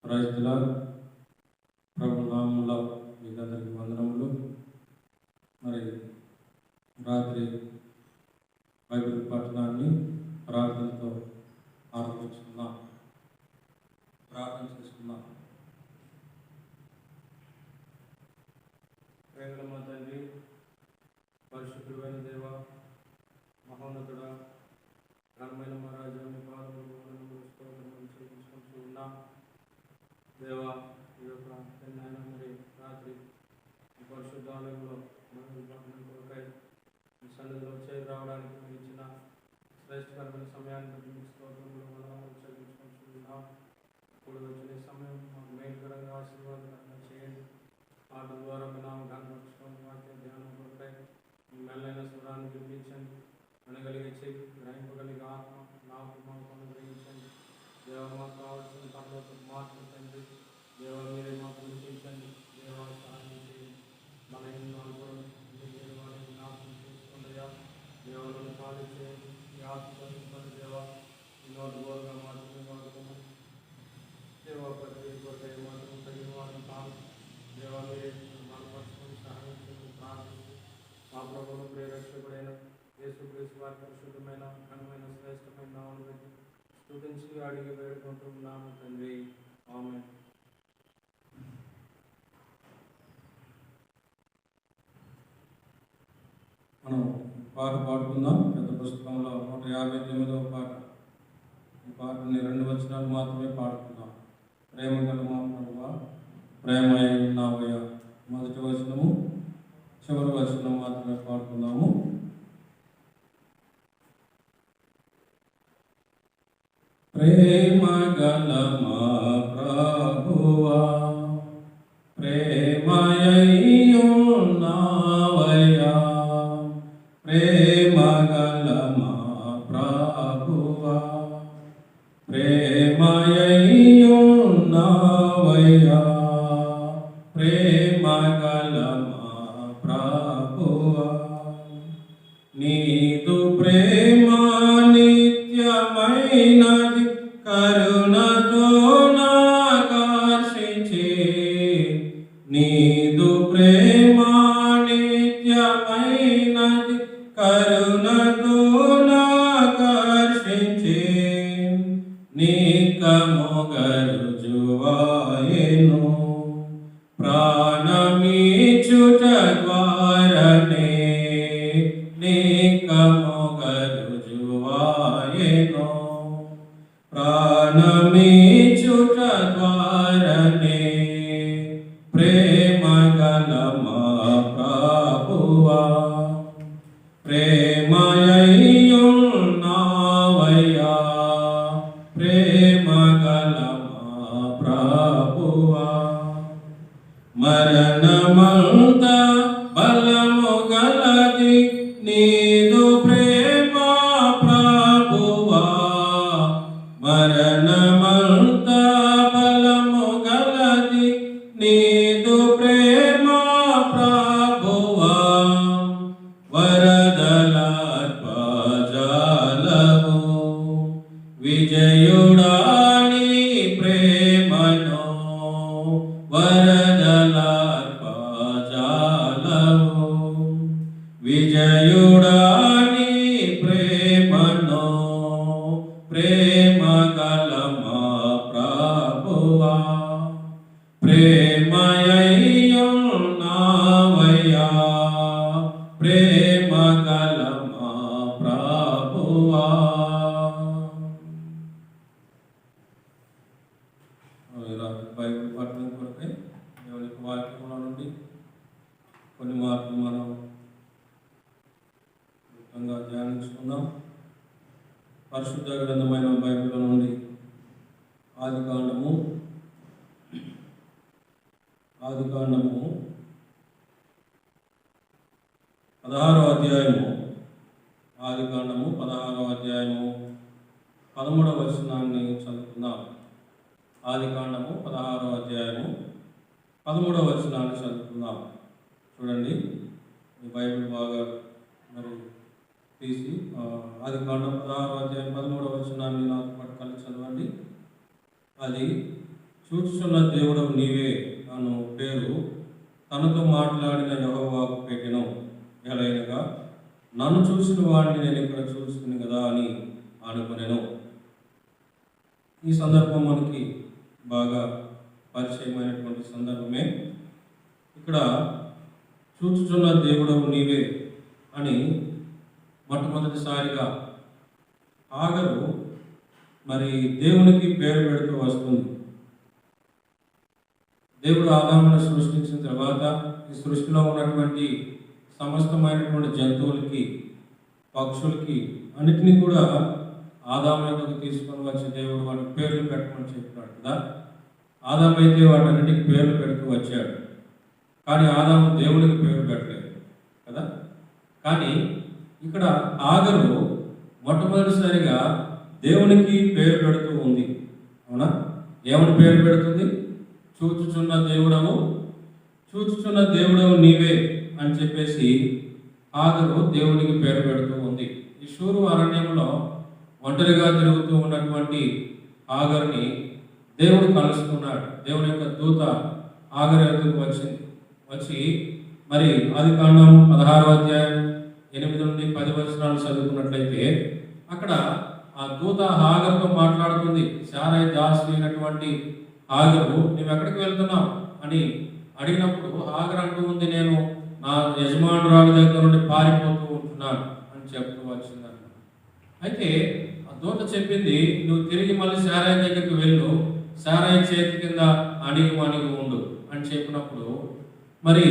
ప్రైజ్లా ప్రభు నామములో మీకు అందరికీ వందనములు. మరి రాత్రి బైబిల్ పఠనాన్ని ప్రార్థనతో ఆరంభించుకున్నాం. ప్రార్థన చేసుకున్నాం. ప్రేమల మా తండ్రి, పరిశుద్ధుడైన దేవ, మహోన్నతుడ, ఘనమైన మా రాజా, మీ పాదములకు వందనములు స్తోత్రములు చెల్లించుకుంటూ ఉన్నాం. దేవా, ఈ యొక్క నాయన మరి రాత్రి ఈ పరిశుద్ధాలయంలో మనం పట్టణం కొరకై మీ సన్నిధిలో చేరి రావడానికి మీరు ఇచ్చిన శ్రేష్టకరమైన సమయాన్ని బట్టి మీకు స్తోత్రములు వందనములు చెల్లించుకుంటూ ఉన్నాం. ఇప్పుడు వచ్చిన సమయం మాకు మేలుకరంగా ఆశీర్వాదకరంగా చేయండి. పాటల ద్వారా మీ నామం కనపరచుకొని వాక్య ధ్యానం కొరకై మీ మెల్లైన స్వరాన్ని వినిపించండి. వినగలిగే చెవి, గ్రహింపగలిగే ఆత్మ నాకు మాకు అనుగ్రహించండి. దేవ, మాకు కావాల్సిన పనులకు మార్పు తండ్రి. దేవ, మీరే మాకు వినిపించండి. దేవ, సహాయం చేయండి. మన ఎన్నో అనుభవం వాళ్ళని జ్ఞాపకం చేసుకుందయా. దేవాలను ఖాళీ చేయండి. ఈ ఆత్మని దేవ ఎన్నో అనుభవంగా మాత్రమే వాడుకోమని దేవ, ప్రతి కొరకై మాత్రం తగిన వారిని కాదు. దేవ, మీరే బలపరచుకొని సహాయం చేసి ప్రార్థిస్తూ మా ప్రభువును ప్రేరక్షకుడైన యేసుక్రీస్తు వారి పరిశుద్ధమైన ఘనమైన శ్రేష్టమైన నామమును బట్టి స్తుతించి అడిగి వేడుకుంటున్నాము తండ్రి. ఆమేన్. మనం పాట పాడుకుందాం. పెద్ద పుస్తకంలో 159వ పాట. ఈ పాటని 2 వచనాలు మాత్రమే పాడుకుందాం. ప్రేమ గల మా ప్రభువా, ప్రేమ ఉన్నావయ్యా. మొదటి వచనము, చివరి వచనం మాత్రమే పాడుకుందాము. ప్రేమ గల మా ప్రభువా, ప్రేమయున్నావయ్యా. ప్రేమ గల మా ప్రభువా, ప్రేమయున్నావయ్యా. ప్రేమ గల మా ప్రభువా, నీదు ప్రేమ నిత్యమైనది, కరుణతో నాకర్షించే. నీదు ప్రేమ నిత్యమైనది, కరుణతో నాకర్షించే. నిక్కముగరు జువాయెను, ప్రాణమిచ్చుట ద్వారనే. నిక్కముగరు జువాయెను, ప్రాణమిచ్చుట ద్వారనే. ప్రేమ గల మా ప్రభువా, ప్రేమయున్నావయ్యా. ప్రేమ గల మా ప్రభువా, మరణమంత బలము గలది నీదు ప్రేమ ప్రభువా. మరణమంత బలము గలది నీదు ప్రేమ ప్రభువా. వరదలార్పజాలవు, విజయుడా నీ ప్రేమను. వరదలార్పజాలవు, విజయుడా నీ ప్రేమను. ప్రేమ గల మా ప్రభువా, ప్రేమయున్నావయ్యా. ప్రేమ గల మా ప్రభువా. బైబిల్ పఠనం కొరకై దేవుని వాక్యంలో నుండి కొన్ని మాటలు మనం క్లుప్తంగా ధ్యానించుకుందాం. పరిశుద్ధ గ్రంథమైన బైబిల్ నుండి ఆదికాండము 16వ అధ్యాయము. ఆదికాండము 16వ అధ్యాయము 13వ వచనాన్ని చదువుకుందాం. ఆదికాండము 16వ అధ్యాయము 13వ వచనాన్ని చదువుకుందాం. చూడండి, ఈ బైబిల్ బాగా మరి తీసి ఆదికాండం 16వ అధ్యాయం 13వ వచనాన్ని నాతో పాటు కలిసి చదవండి. అది చూచుచున్న దేవుడవు నీవే అను పేరు తనతో మాట్లాడిన యెహోవాకు పెట్టెను. ఎలయనగా నన్ను చూసిన వాడిని నేను ఇక్కడ చూస్తుంది కదా అని అనుకునేను. ఈ సందర్భం మనకి బాగా పరిచయమైనటువంటి సందర్భమే. ఇక్కడ చూచుచున్న దేవుడవు నీవే అని మొట్టమొదటిసారిగా హాగరు మరి దేవునికి పేరు పెడుతూ వస్తుంది. దేవుడు ఆదామును సృష్టించిన తర్వాత ఈ సృష్టిలో ఉన్నటువంటి సమస్తమైనటువంటి జంతువులకి, పక్షులకి అన్నిటినీ కూడా ఆదాము యొద్దకు తీసుకొని వచ్చి దేవుడు వాటికి పేర్లు పెట్టమని చెప్పాడు కదా. ఆదాము అయితే వాటన్నిటికి పేర్లు పెడుతూ వచ్చాడు, కానీ ఆదాము దేవుడికి పేరు పెట్టలేదు కదా. కానీ ఇక్కడ హాగరు మొట్టమొదటిసారిగా దేవునికి పేరు పెడుతూ ఉంది. అవునా? ఏమని పేరు పెడుతుంది? చూచుచున్న దేవుడవు నీవే అని చెప్పేసి హాగరు దేవునికి పేరు పెడుతూ ఉంది. ఈ షూరు అరణ్యంలో ఒంటరిగా తిరుగుతూ ఉన్నటువంటి హాగరుని దేవుడు కలుసుకున్నాడు. దేవుని యొక్క దూత హాగరు ఎదురుకు వచ్చి మరి ఆదికాండం 16వ అధ్యాయం 8 నుండి 10 వచనాలు చదువుకున్నట్లయితే అక్కడ ఆ దూత హాగరుతో మాట్లాడుతుంది. శారయి దాసి అయినటువంటి హాగరు, నువ్వు ఎక్కడికి వెళ్తున్నావు అని అడిగినప్పుడు హాగరు అంటూ ఉంది, నేను నా యజమానురాలు దగ్గర నుండి పారిపోతూ ఉంటున్నాను అని చెప్తూ వచ్చిందన్న. అయితే ఆ దూత చెప్పింది, నువ్వు తిరిగి మళ్ళీ శారయి దగ్గరికి వెళ్ళు, శారయి చేతి కింద అణిగి ఉండు అని చెప్పినప్పుడు మరి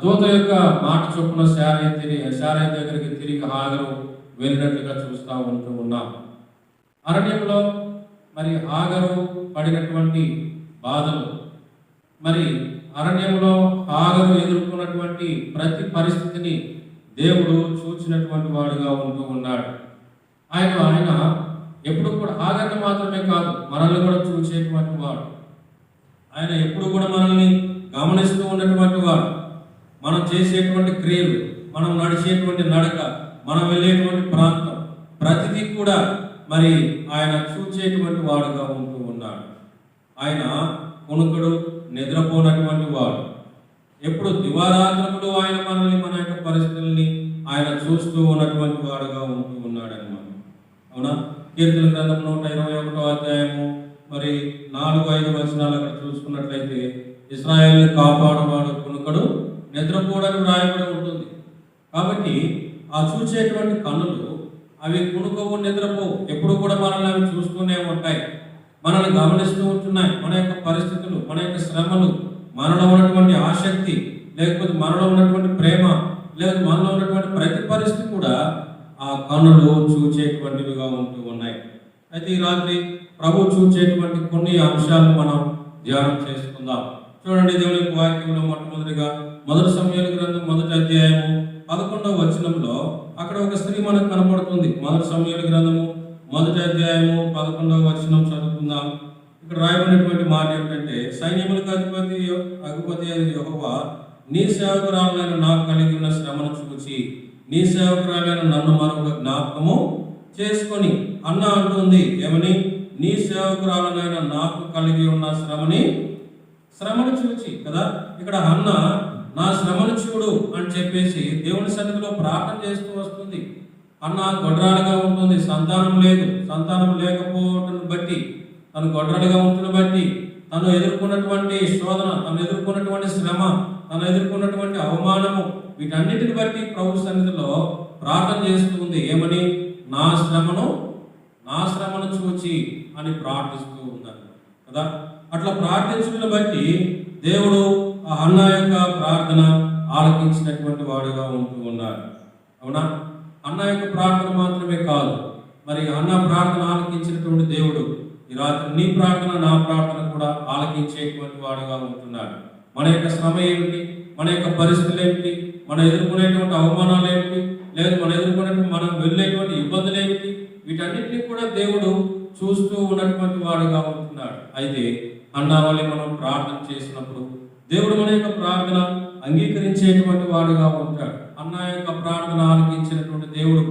దూత యొక్క మాట చొప్పున శారయి దగ్గరికి తిరిగి హాగరు వెళ్ళినట్లుగా చూస్తూ ఉన్నాం. అరణ్యంలో మరి హాగరు పడినటువంటి బాధలు, మరి అరణ్యంలో హాగరు ఎదుర్కొన్నటువంటి ప్రతి పరిస్థితిని దేవుడు చూచినటువంటి వాడుగా ఉంటూ ఉన్నాడు. ఆయన ఎప్పుడు కూడా హాగరుని మాత్రమే కాదు, మనల్ని కూడా చూసేటువంటి వాడు. ఆయన ఎప్పుడు కూడా మనల్ని గమనిస్తూ ఉన్నటువంటి వాడు. మనం చేసేటువంటి క్రియలు, మనం నడిచేటువంటి నడక, మనం వెళ్ళేటువంటి ప్రాంతం, ప్రతిదీ కూడా మరి ఆయన చూచేటువంటి వాడుగా ఉంటూ ఉన్నాడు. ఆయన కొనుకడు, నిద్రపోనటువంటి వాడు. ఎప్పుడు దివారాత్రములు ఆయన మనల్ని, మన యొక్క పరిస్థితుల్ని ఆయన చూస్తూ ఉన్నటువంటి వాడుగా ఉంటూ ఉన్నాడు అన్నమాట. అవునా? కీర్తన గ్రంథం 121వ అధ్యాయము మరి 4-5 వచనాలు అక్కడ చూసుకున్నట్లయితే ఇశ్రాయేలుని కాపాడువాడు కొనుకడు, నిద్రపోవడానికి వ్రాయబడి ఉంటుంది. కాబట్టి ఆ చూసేటువంటి కన్నులు అవి కునుకోవు, నిద్రపోవు, ఎప్పుడు కూడా మనల్ని అవి చూస్తూనే ఉంటాయి, మనల్ని గమనిస్తూ ఉంటున్నాయి. మన యొక్క పరిస్థితులు, మన యొక్క శ్రమలు, మనలో ఉన్నటువంటి ఆసక్తి, లేకపోతే మనలో ఉన్నటువంటి ప్రేమ, లేదా మనలో ఉన్నటువంటి ప్రతి పరిస్థితి కూడా ఆ కన్నులు చూచేటువంటివిగా ఉంటూ ఉన్నాయి. అయితే ఈ రాత్రి ప్రభు చూచేటువంటి కొన్ని అంశాలను మనం ధ్యానం చేసుకుందాం. చూడండి, దేవుని యొక్క వాక్యంలో మొట్టమొదటిగా 1 సమూయేలు గ్రంథం 1వ అధ్యాయము 11వ వచనంలో అక్కడ ఒక స్త్రీ మనకు కనపడుతుంది. 1 సమూయేలు గ్రంథము 1వ అధ్యాయము 11వ వచనం చదువుకుందాం. ఇక్కడ రాయబడినటువంటి మాట ఏమిటంటే, సైన్యములకు అధిపతి యెహోవా నీ సేవకురాలైన నాకు కలిగి ఉన్న శ్రమను చూచి నీ సేవకురాలైన నన్ను మరొక జ్ఞాపకము చేసుకొని అన్న అంటుంది. ఏమని? నీ సేవకురాలైన నాకు కలిగి ఉన్న శ్రమను చూచి కదా. ఇక్కడ అన్న నా శ్రమను చూడు అని చెప్పేసి దేవుని సన్నిధిలో ప్రార్థన చేస్తూ వస్తుంది. అన్న గొడ్రాలుగా ఉంటుంది, సంతానం లేదు. సంతానం లేకపోవటం బట్టి, తను గొడ్రాలుగా ఉంటున్న బట్టి, తను ఎదుర్కొన్నటువంటి శోధన, తను ఎదుర్కొన్నటువంటి శ్రమ, తను ఎదుర్కొన్నటువంటి అవమానము, వీటన్నిటిని బట్టి ప్రభు సన్నిధిలో ప్రార్థన చేస్తుంది. ఏమని? నా శ్రమను చూచి అని ప్రార్థిస్తూ ఉందని కదా. అట్లా ప్రార్థించడం బట్టి దేవుడు ఆ హన్నా యొక్క ప్రార్థన ఆలకించినటువంటి వాడుగా ఉంటూ ఉన్నాడు. అవునా? హన్నా యొక్క ప్రార్థన మాత్రమే కాదు, మరి హన్నా ప్రార్థన ఆలకించినటువంటి దేవుడు ఈ రాత్రి నీ ప్రార్థన, నా ప్రార్థన కూడా ఆలకించేటువంటి వాడుగా ఉంటున్నాడు. మన యొక్క శ్రమ ఏమిటి, మన యొక్క పరిస్థితులు ఏమిటి, మనం ఎదుర్కొనేటువంటి అవమానాలు ఏమిటి, లేదా మనం వెళ్ళేటువంటి ఇబ్బందులు ఏమిటి, వీటన్నిటిని కూడా దేవుడు చూస్తూ ఉన్నటువంటి వాడుగా ఉంటున్నాడు. అయితే హన్నా వలె మనం ప్రార్థన చేసినప్పుడు దేవుడు మన యొక్క ప్రార్థన అంగీకరించేటువంటి వాడుగా ఉంటాడు. హన్నా యొక్క ప్రార్థన ఆలకించినటువంటి దేవుడు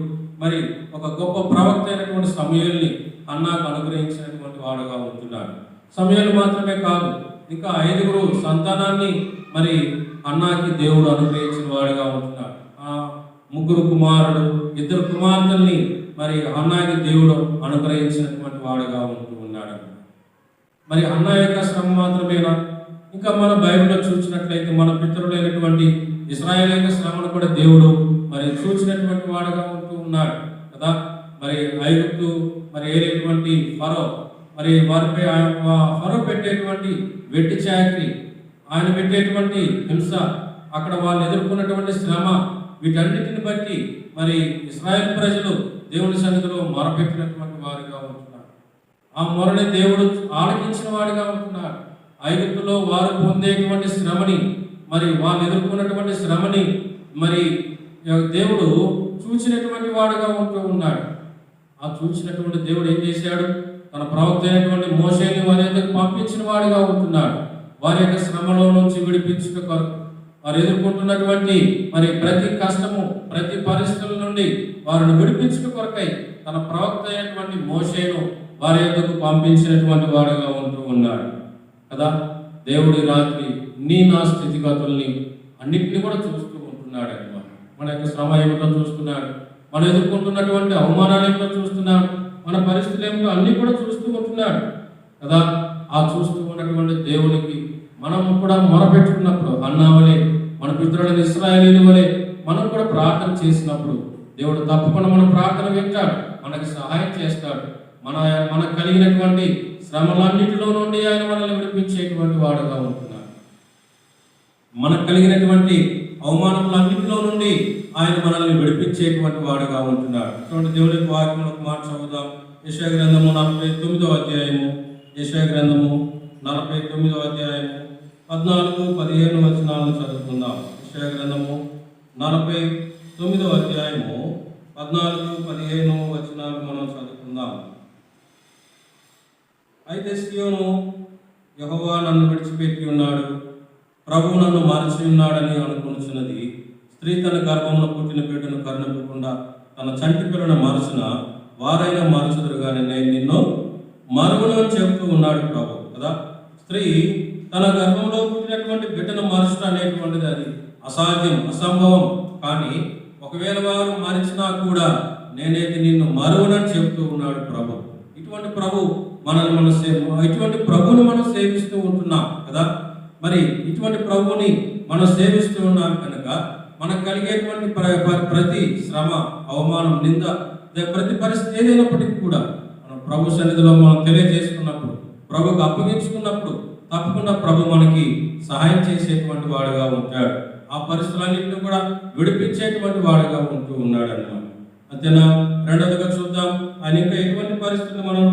మరి ఒక గొప్ప ప్రవక్త అయినటువంటి సమూయేలుని హన్నాకు అనుగ్రహించినటువంటి వాడుగా ఉంటున్నాడు. సమయాలు మాత్రమే కాదు, ఇంకా 5 సంతానాన్ని మరి హన్నాకి దేవుడు అనుగ్రహించిన వాడిగా ఉంటున్నాడు. 3 కుమారుడు, 2 కుమార్తెల్ని మరి హన్నాకి దేవుడు అనుగ్రహించినటువంటి వాడుగా ఉంటూ ఉన్నాడు. మరి హన్నా యొక్క శ్రమ మాత్రమేనా? ఇంకా మన బైబిల్లో చూసినట్లయితే మన పితరులైనటువంటి ఇశ్రాయేలు యొక్క శ్రమను కూడా దేవుడు మరి చూసినటువంటి వాడుగా ఉంటూ ఉన్నాడు కదా. మరి ఐగుప్తు మరి ఏలేటువంటి ఫరో, మరి వారిపై ఫరో పెట్టేటువంటి వెట్టి చాకరీ, ఆయన పెట్టేటువంటి హింస, అక్కడ వాళ్ళు ఎదుర్కొన్నటువంటి శ్రమ, వీటన్నిటిని బట్టి మరి ఇశ్రాయేల్ ప్రజలు దేవుని సన్నిధిలో మొరపెట్టినటువంటి వారిగా ఉంటున్నారు. ఆ మొరని దేవుడు ఆలకించిన వాడిగా ఉంటున్నాడు. ఐగుప్తులో వారు పొందేటువంటి శ్రమని, మరి వాళ్ళు ఎదుర్కొన్నటువంటి శ్రమని మరి దేవుడు చూసినటువంటి వాడుగా ఉంటూ ఉన్నాడు. ఆ చూసినటువంటి దేవుడు ఏం చేశాడు? తన ప్రవక్త అయినటువంటి మోషేని వారి దగ్గరకు పంపించిన వాడిగా ఉంటున్నాడు. వారి యొక్క శ్రమలో నుంచి విడిపించుట కొరకు, వారు ఎదుర్కొంటున్నటువంటి మరి ప్రతి కష్టము, ప్రతి పరిస్థితుల నుండి వారిని విడిపించుట కొరకై తన ప్రవక్త అయినటువంటి మోషేను వారి యొద్దకు పంపించినటువంటి వాడుగా ఉంటూ ఉన్నాడు కదా. దేవుడి రాత్రి నీ నా స్థితిగతుల్ని అన్నింటినీ కూడా చూస్తూ ఉంటున్నాడు అన్నమాట. మన యొక్క శ్రమ ఏమిటో చూస్తున్నాడు, మనం ఎదుర్కొంటున్నటువంటి అవమానాలు ఏమిటో చూస్తున్నాడు, మన పరిస్థితులు ఏమిటో అన్ని కూడా చూస్తూ ఉంటున్నాడు కదా. ఆ చూస్తూ ఉన్నటువంటి దేవునికి మనం కూడా మొరపెట్టుకున్నప్పుడు, హన్నా వలె మన పితరులైన ఇశ్రాయేలీయుల వలె మనం కూడా ప్రార్థన చేసినప్పుడు దేవుడు తప్పకుండా మన ప్రార్థన వింటాడు, మనకి సహాయం చేస్తాడు. మనకు కలిగినటువంటి శ్రమలన్నిటిలో నుండి ఆయన మనల్ని విడిపించేటువంటి వాడుగా ఉంటున్నాడు. మనకు కలిగినటువంటి అవమానములన్నిటిలో నుండి ఆయన మనల్ని విడిపించేటువంటి వాడుగా ఉంటున్నాడు. చూడండి, దేవుడి వాక్యంలో ఒక మాట చదువుదాం. యెషయా గ్రంథము 49వ అధ్యాయము, యెషయా గ్రంథము 49వ అధ్యాయము 14-15 వచనాలను చదువుకుందాం. యెషయా గ్రంథము 49వ అధ్యాయము 14-15 వచనాలు మనం చదువుకుందాం. అయితే సియోను, యెహోవా నన్ను విడిచిపెట్టి ఉన్నాడు, ప్రభువు నన్ను మరచి ఉన్నాడని అనుకొనుచున్నది. స్త్రీ తన గర్భంలో పుట్టిన బిడ్డను కరుణింపకుండా తన చంటి పిల్లను మరచిన వారైనా మరచుదురు కానీ నేను నిన్ను మరుగును అని చెబుతూ ఉన్నాడు ప్రభు కదా. స్త్రీ తన గర్భంలో పుట్టినటువంటి బిడ్డను మరచడం అనేటువంటిది అది అసాధ్యం, అసంభవం. కానీ ఒకవేళ వారు మరిచినా కూడా నేనైతే నిన్ను మరుగునని చెబుతూ ఉన్నాడు ప్రభు. ఇటువంటి ప్రభు ఇటువంటి ప్రభువుని మనం సేవిస్తూ ఉంటున్నాం కదా. మరి ఇటువంటి ప్రభువుని మనం సేవిస్తూ ఉన్నాం కనుక మనకు కలిగేటువంటి ప్రతి శ్రమ, అవమానం, నింద, ప్రతి పరిస్థితి ఏదైనప్పటికీ కూడా మనం ప్రభు సన్నిధిలో మనం తెలియజేసుకున్నప్పుడు, ప్రభుకు అప్పగించుకున్నప్పుడు తప్పకుండా ప్రభు మనకి సహాయం చేసేటువంటి వాడుగా ఉంటాడు. ఆ పరిస్థితులన్నింటినీ కూడా విడిపించేటువంటి వాడుగా ఉంటూ ఉన్నాడు అన్నమాట. అంతేనా? రెండవదిగా చూద్దాం, ఆయన ఇంకా ఎటువంటి పరిస్థితులు మనం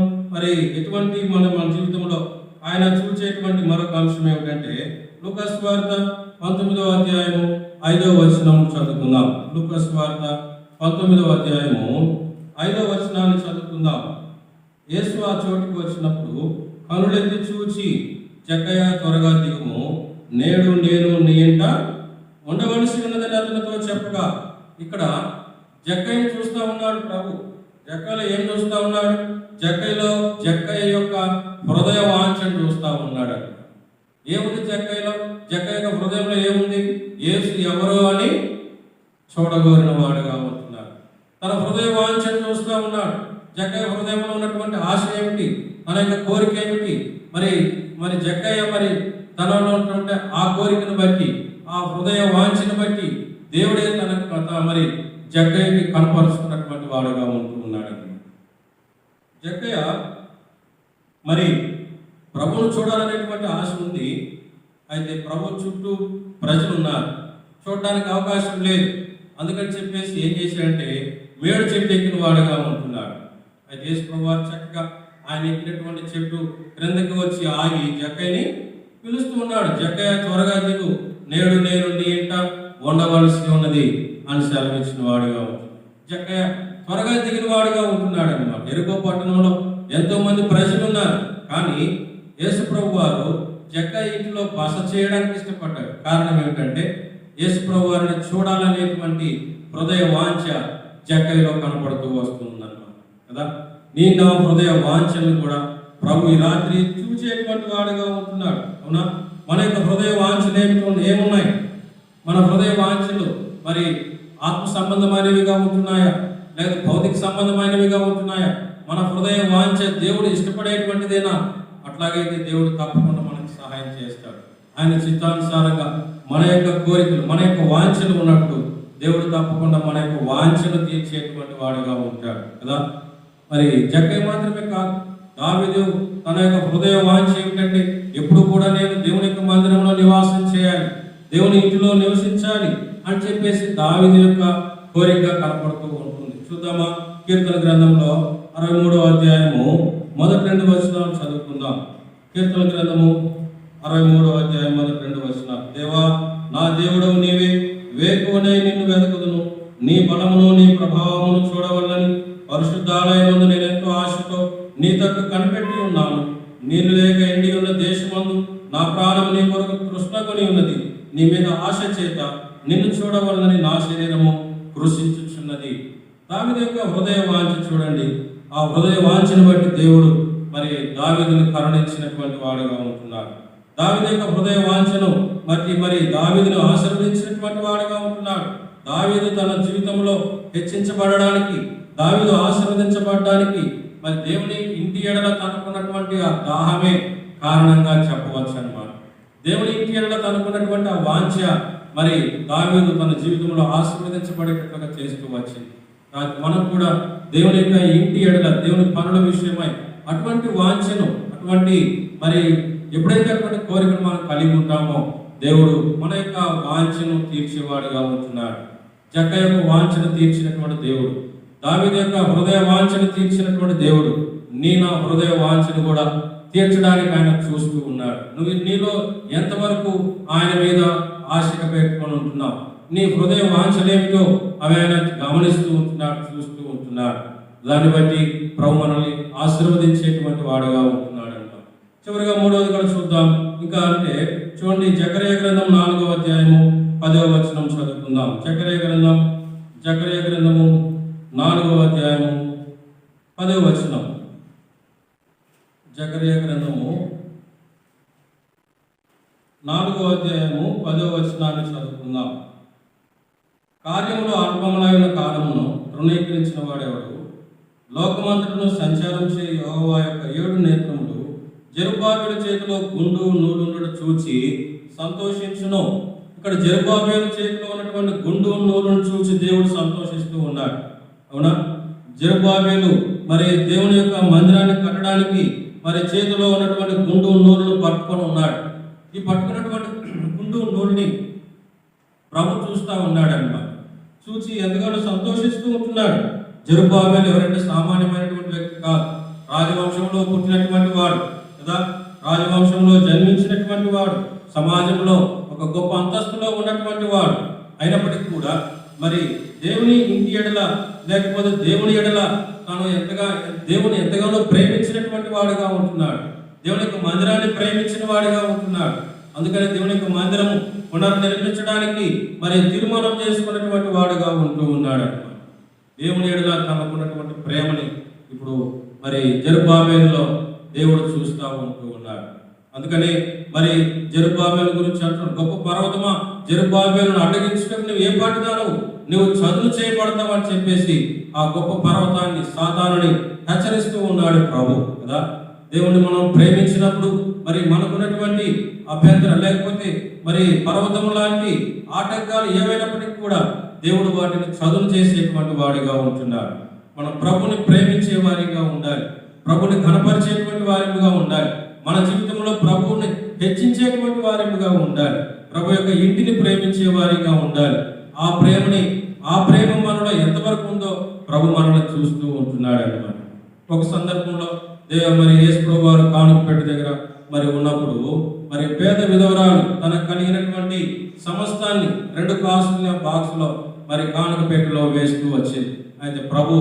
ఎటువంటి మన జీవితంలో ఆయన చూసేటువంటి మరొక అంశం ఏమిటంటే లూకా సువార్త 19వ అధ్యాయము 5వ వచనం చదువుకుందాం. లూకా సువార్త 19వ అధ్యాయము 5వ వచనాన్ని చదువుకుందాం. యేసు ఆ చోటుకు వచ్చినప్పుడు కనులెత్తి చూచి, జక్కయ్య త్వరగా దిగుము, నేడు నేను నీ ఇంట ఉండవలసి ఉన్నదని అతనితో చెప్పగా, ఇక్కడ జక్కయ్యను చూస్తూ ఉన్నాడు ప్రభు. జక్కయ్యలో ఏం చూస్తూ ఉన్నాడు? జక్కయ్య యొక్క హృదయ వాంఛను చూస్తూ ఉన్నాడు. ఏముంది జక్కయ్యలో? జక్కయ్య యొక్క హృదయంలో ఏముంది? యేసు ఎవరో అని చూడగోరిన వాడుగా ఉంటున్నాడు. తన హృదయ వాంఛను చూస్తూ ఉన్నాడు. జక్కయ్య హృదయంలో ఉన్నటువంటి ఆశ ఏమిటి? తన యొక్క కోరిక ఏమిటి? మరి జక్కయ్య తనలో ఉన్నటువంటి ఆ కోరికను బట్టి, ఆ హృదయ వాంఛను బట్టి దేవుడే తన జక్కయ్యకి కనపరుచుకున్నటువంటి వాడుగా ఉంటూ ఉన్నాడు. జక్కయ్య ప్రభువును చూడాలనేటువంటి ఆశ ఉంది. అయితే ప్రభు చుట్టూ ప్రజలు ఉన్నారు, చూడడానికి అవకాశం లేదు. అందుకని చెప్పేసి ఏం చేశాడంటే మేడు చెట్టు ఎక్కిన వాడుగా ఉంటున్నాడు. అయితే యేసు ప్రభు వారు చక్కగా ఆయన ఎక్కినటువంటి చెట్టు క్రిందకి వచ్చి ఆగి జక్కయ్యని పిలుస్తూ ఉన్నాడు. జక్కయ్య త్వరగా దిగు, నేడు నేను నీ ఇంట ఉండవలసి ఉన్నది అని సెలవిచ్చిన వాడుగా ఉంటుంది. జక్కయ్య త్వరగా దిగిన వాడుగా ఉంటున్నాడు అన్నమాట. యెరికో పట్టణంలో ఎంతో మంది ప్రజలు ఉన్నారు, కానీ యేసు ప్రభు వారు జక్కయ్య ఇంటిలో బస చేయడానికి ఇష్టపడ్డాడు. కారణం ఏమిటంటే యేసు ప్రభు వారిని చూడాలనేటువంటి హృదయ వాంఛ జక్కయ్యలో కనపడుతూ వస్తుందన్నమాట కదా. నీ నా హృదయ వాంఛను కూడా ప్రభు ఈ రాత్రి చూచేటువంటి వాడుగా ఉంటున్నాడు. అవునా? మన యొక్క హృదయ వాంఛలు ఏమున్నాయి? మన హృదయ వాంఛలు మరి ఆత్మ సంబంధమైనవిగా ఉంటున్నాయా, లేదా భౌతిక సంబంధమైనవిగా ఉంటున్నాయా? మన హృదయ వాంఛ దేవుడు ఇష్టపడేటువంటిదేనా? అట్లాగైతే దేవుడు తప్పకుండా మనకు సహాయం చేస్తాడు. ఆయన చిత్తానుసారంగా మన యొక్క కోరికలు, మన యొక్క వాంఛలు ఉన్నప్పుడు దేవుడు తప్పకుండా మన యొక్క వాంఛను తీర్చేటువంటి వాడుగా ఉంటాడు కదా. మరి జక్కయ్య మాత్రమే కాదు, దావీదు తన యొక్క హృదయ వాంఛ ఏమిటంటే ఎప్పుడు కూడా నేను దేవుని యొక్క మందిరంలో నివాసం చేయాలి, దేవుని ఇంటిలో నివసించాలి అని చెప్పేసి దావీదు యొక్క కోరిక కనపడుతూ ఉంటుంది. చూద్దామా? కీర్తన గ్రంథంలో 63వ అధ్యాయము మొదటి 2 వచనాలు చదువుకుందాం. కీర్తన గ్రంథము 63వ అధ్యాయం మొదటి 2 వచనాలు. దేవా, నా దేవుడవు నీవే, వేకువనై నిన్ను వెతకుదును. నీ బలమును నీ ప్రభావమును చూడవల్లని పరిశుద్ధాలయమందు నేను ఎంతో ఆశతో నీ తట్టు కనిపెట్టి ఉన్నాను. నీళ్లు లేక ఎండి ఉన్న దేశమందు నా ప్రాణం నీ కొరకు తృష్ణకొని ఉన్నది. నీ మీద ఆశ చేత నిన్ను చూడవలనని నా శరీరము కృషించుచున్నది. దావీదు యొక్క హృదయ వాంఛ చూడండి. ఆ హృదయ వాంఛను బట్టి దేవుడు మరి దావీదుని కరుణించినటువంటి వాడుగా ఉంటున్నాడు. దావీదు యొక్క హృదయ వాంఛను మరి దావీదును ఆశీర్వదించినటువంటి వాడుగా ఉంటున్నాడు. దావీదు తన జీవితంలో హెచ్చించబడడానికి, దావీదు ఆశీర్వదించబడడానికి మరి దేవుని ఇంటి ఎడల తనకున్నటువంటి ఆ దాహమే కారణంగా చెప్పవచ్చు అన్నమాట. దేవుని ఇంటి ఎడల తనకున్నటువంటి ఆ వాంఛ మరి దావీదు తన జీవితంలో ఆశీర్వదించబడేటట్లుగా చేస్తూ వచ్చింది. మనం కూడా దేవుని యొక్క ఇంటి ఎడల, దేవుని పనుల విషయమై అటువంటి వాంఛను, అటువంటి మరి ఎప్పుడైతే అటువంటి కోరికను మనం కలిగి ఉంటామో దేవుడు మన యొక్క వాంఛను తీర్చేవాడుగా ఉంటున్నాడు. జక్కయ్య యొక్క వాంఛను తీర్చినటువంటి దేవుడు, దావీదు యొక్క హృదయ వాంఛను తీర్చినటువంటి దేవుడు నా హృదయ వాంఛను కూడా తీర్చడానికి ఆయన చూస్తూ ఉన్నాడు. నీలో ఎంతవరకు ఆయన మీద ఆశగా పెట్టుకొని ఉంటున్నావు? నీ హృదయ వాంఛలేమిటో అవి ఆయన గమనిస్తూ ఉంటున్నాడు, చూస్తూ ఉంటున్నాడు. దాన్ని బట్టి ప్రభు మనల్ని ఆశీర్వదించేటువంటి వాడుగా ఉంటున్నాడు అంట. చివరిగా 3వది కూడా చూద్దాం. ఇంకా అంటే చూడండి, జకర్యా గ్రంథం 4వ అధ్యాయము 10వ వచనం చదువుకుందాం. జకర్యా గ్రంథము 4వ అధ్యాయము 10వ వచనం. జకర్యా గ్రంథము 4వ అధ్యాయము 10వ వచనాన్ని చదువుకుందాం. కార్యములో అల్పములైన కాలమును తృణీకరించిన వాడెవడు? లోకమంతటను సంచారం చేయ యెహోవా యొక్క 7 నేత్రములు జెరుబ్బాబెలు చేతిలో గుండు నూలుండు చూచి సంతోషించును. ఇక్కడ జెరుబ్బాబెలు చేతిలో ఉన్నటువంటి గుండు నూలును చూసి దేవుడు సంతోషిస్తూ ఉన్నాడు. అవునా? జెరుబ్బాబెలు మరి దేవుని యొక్క మందిరాన్ని కట్టడానికి మరి చేతిలో ఉన్నటువంటి గుండు నూలును పట్టుకొని ఉన్నాడు. ఈ పట్టుకున్నటువంటి గుండు నూలుని ప్రభు చూస్తూ ఉన్నాడు అన్నమాట. చూసి ఎంతగానో సంతోషిస్తూ ఉంటున్నాడు. జెరుబ్బాబెలు ఎవరంటే సామాన్యమైనటువంటి వ్యక్తి కాదు. రాజవంశంలో పుట్టినటువంటి వాడు కదా, రాజవంశంలో జన్మించినటువంటి వాడు, సమాజంలో ఒక గొప్ప అంతస్తులో ఉన్నటువంటి వాడు. అయినప్పటికీ కూడా మరి దేవుని ఇంటి ఎడల, లేకపోతే దేవుని ఎడల తాను దేవుని ఎంతగానో ప్రేమించినటువంటి వాడుగా ఉంటున్నాడు. దేవుని యొక్క మందిరాన్ని ప్రేమించిన వాడిగా ఉంటున్నాడు. అందుకని దేవుని యొక్క మందిరము పునర్నిర్మించడానికి మరి తీర్మానం చేసుకున్నటువంటి వాడుగా ఉంటూ ఉన్నాడు. దేవుని ఎడల తనకున్నటువంటి ప్రేమని ఇప్పుడు మరి జెరుబ్బాబెలులో దేవుడు చూస్తూ ఉంటూ ఉన్నాడు. అందుకని మరి జెరుబ్బాబెలు గురించి అంటున్నాడు, గొప్ప పర్వతమా, జెరుబ్బాబెలును అడ్డగించడానికి నువ్వు ఏ పాటిదాను, నువ్వు చదువు చేయబడతావు అని చెప్పేసి ఆ గొప్ప పర్వతాన్ని, సాతానుని హెచ్చరిస్తూ ఉన్నాడు ప్రభు కదా. దేవుణ్ణి మనం ప్రేమించినప్పుడు మరి మనకున్నటువంటి అభ్యంతరం, లేకపోతే మరి పర్వతం లాంటి ఆటంకాలు ఏవైనప్పటికీ కూడా దేవుడు వాటిని చదువు చేసేటువంటి వాడిగా ఉంటున్నాడు. మనం ప్రభుని ప్రేమించే వారిగా ఉండాలి, ప్రభుని ఘనపరిచేటువంటి వారిగా ఉండాలి, మన జీవితంలో ప్రభువుని హెచ్చించేటువంటి వారిగా ఉండాలి, ప్రభు యొక్క ఇంటిని ప్రేమించే వారిగా ఉండాలి. ఆ ప్రేమ మనలో ఎంతవరకు ఉందో ప్రభు మనల్ని చూస్తూ ఉంటున్నాడు అన్నమాట. ఒక సందర్భంలో మరి యేసు ప్రభు వారు కానుకపేట దగ్గర మరి ఉన్నప్పుడు మరి పేద విధవరాలు తనకు కలిగినటువంటి సమస్తాన్ని 2 కాసుల బాక్స్లో మరి కానుకపేటలో వేస్తూ వచ్చింది. అయితే ప్రభు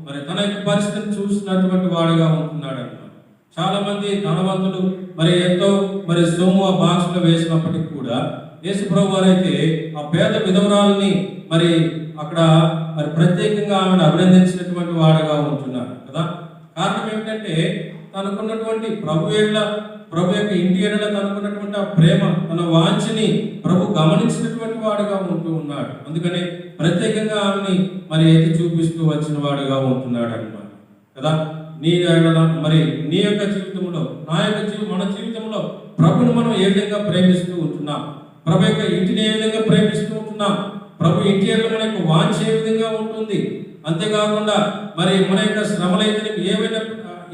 మరి తన యొక్క పరిస్థితిని చూసినటువంటి వాడిగా ఉంటున్నాడు అన్నమాట. చాలా మంది ధనవంతులు మరి ఎంతో మరి సొమ్ము ఆ బాక్స్లో వేసినప్పటికీ కూడా యేసు ప్రభు వారైతే ఆ పేద విధవరాలని మరి అక్కడ మరి ప్రత్యేకంగా ఆమెను అభినందించినటువంటి వాడుగా ఉంటున్నాడు కదా. కారణం ఏమిటంటే తనకున్నటువంటి ప్రభు యొక్క ఇంటి ఎడల తనకున్నటువంటి ఆ ప్రేమ, తన వాంఛని ప్రభు గమనించినటువంటి వాడుగా ఉంటూ ఉన్నాడు. అందుకని ప్రత్యేకంగా ఆమెని మరి ఎత్తి చూపిస్తూ వచ్చిన వాడుగా ఉంటున్నాడు అన్నమాట కదా. మరి నీ యొక్క జీవితంలో, నా యొక్క మన జీవితంలో ప్రభుని మనం ఏ విధంగా ప్రేమిస్తూ ఉంటున్నాం, ప్రభు యొక్క ఇంటిని ఏ విధంగా ప్రేమిస్తూ ఉంటున్నాం, ప్రభు ఇంటి ఎడల మన యొక్క వాంఛ ఏ విధంగా ఉంటుంది. అంతేకాకుండా మరి మన యొక్క శ్రమలైతే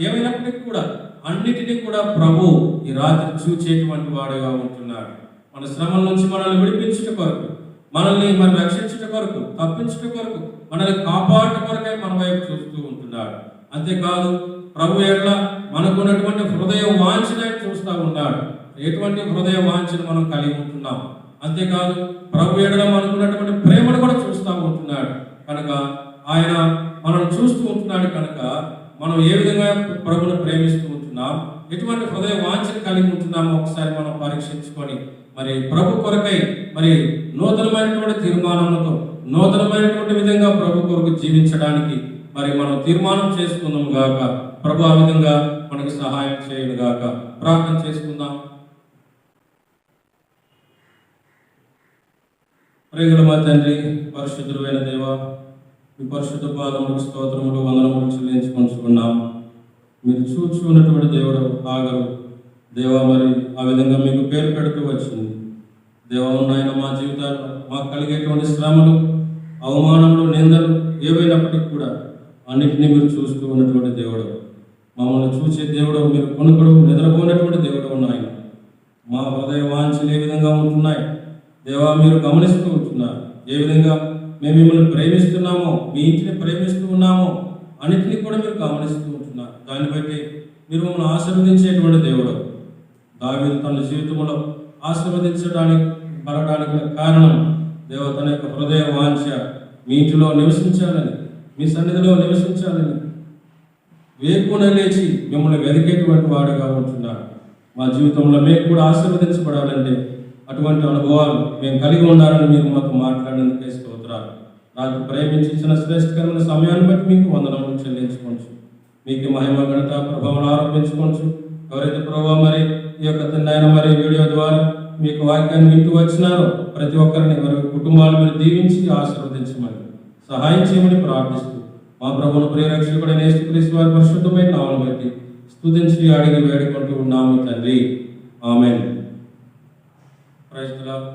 ఏమైనప్పటికీ కూడా అన్నిటినీ కూడా ప్రభు ఈ రాత్రి చూచేటువంటి వాడుగా ఉంటున్నాడు. మన శ్రమల నుంచి మనల్ని విడిపించుట కొరకు, మనల్ని మరి రక్షించుట కొరకు, తప్పించుట కొరకు, మనల్ని కాపాడుట కొరకై మన వైపు చూస్తూ ఉంటున్నాడు. అంతేకాదు ప్రభు ఎడల మనకున్నటువంటి హృదయ వాంఛను చూస్తూ ఉన్నాడు. ఎటువంటి హృదయ వాంఛను మనం కలిగి ఉంటున్నాం. అంతేకాదు ప్రభు ఎడల మనకున్నటువంటి ప్రేమను కూడా చూస్తూ ఉంటున్నాడు. కనుక ఆయన మనం చూస్తూ ఉంటున్నాడు కనుక మనం ఏ విధంగా ప్రభుని ప్రేమిస్తూ ఉంటున్నాం, ఎటువంటి హృదయ వాంఛను కలిగి ఉంటున్నామో ఒకసారి మనం పరీక్షించుకొని మరి ప్రభు కొరకై మరి నూతనమైనటువంటి తీర్మానములతో, నూతనమైనటువంటి విధంగా ప్రభు కొరకు జీవించడానికి మరి మనం తీర్మానం చేసుకుందాం గాక. ప్రభు ఆ విధంగా మనకు సహాయం చేయను గాక. ప్రార్థన చేసుకుందాం. ప్రేమల మా తండ్రి, పరిశుద్ధుడైన దేవా, మీ పరిశుద్ధ పాదములకు స్తోత్రములు, వందనములు చెల్లించుకుంటున్నాం. మీరు చూచుకున్నటువంటి దేవుడు ఆగరు దేవా, మరి ఆ విధంగా మీకు పేరు పెడుతూ వచ్చింది దేవా. నాయన మా జీవితాల్లో మాకు కలిగేటువంటి శ్రమలు, అవమానములు, నిందలు ఏవైనప్పటికీ కూడా అన్నిటినీ మీరు చూస్తూ ఉన్నటువంటి దేవుడు, మమ్మల్ని చూసే దేవుడు, మీరు కొనుకడు నిద్రపోయినటువంటి దేవుడు నాయన. మా హృదయ వాంఛలు ఏ విధంగా ఉంటున్నాయి దేవా మీరు గమనిస్తూ ఉంటున్నారు. ఏ విధంగా మేము మిమ్మల్ని ప్రేమిస్తున్నామో, మీ ఇంటిని ప్రేమిస్తూ ఉన్నామో అన్నిటినీ కూడా మీరు గమనిస్తూ ఉంటున్నారు. దాన్ని బట్టి మీరు మమ్మల్ని ఆశీర్వదించేటువంటి దేవుడు. దావీదు తన జీవితంలో ఆశీర్వదించడానికి కారణం దేవ తన యొక్క హృదయ వాంఛ మీ ఇంటిలో నివసించాలని, మీ సన్నిధిలో నివసించాలని వేకున లేచి మిమ్మల్ని వెతికేటువంటి వాడుగా ఉంటున్నారు. మా జీవితంలో మేము కూడా ఆశీర్వదించబడాలంటే అటువంటి అనుభవాలు మేము కలిగి ఉండాలని మీరు మాతో మాట్లాడేందుకే స్తోత్రాలు. నాకు ప్రేమించి ఇచ్చిన శ్రేష్టకరమైన సమయాన్ని బట్టి మీకు వందనములు చెల్లించుకోవచ్చు. మీకు మహిమ, ఘనత, ప్రభావం ఆరోపించుకోవచ్చు. ఎవరైతే ప్రభావ మరి ఈ యొక్క తిన్నాయన మరి వీడియో ద్వారా మీకు వాక్యాన్ని వింటూ వచ్చినారో ప్రతి ఒక్కరిని మరి కుటుంబాలు మీరు దీవించి ఆశీర్వదించమని సహాయం చేయమని ప్రార్థిస్తూ మా ప్రభువును ప్రియరక్షకుడైన యేసుక్రీస్తు వారి పరిశుద్ధమైన నామమును బట్టి స్తుతించి అడిగి వేడుకుంటూ ఉన్నాము తండ్రి. ఆమేన్. Praise the lord.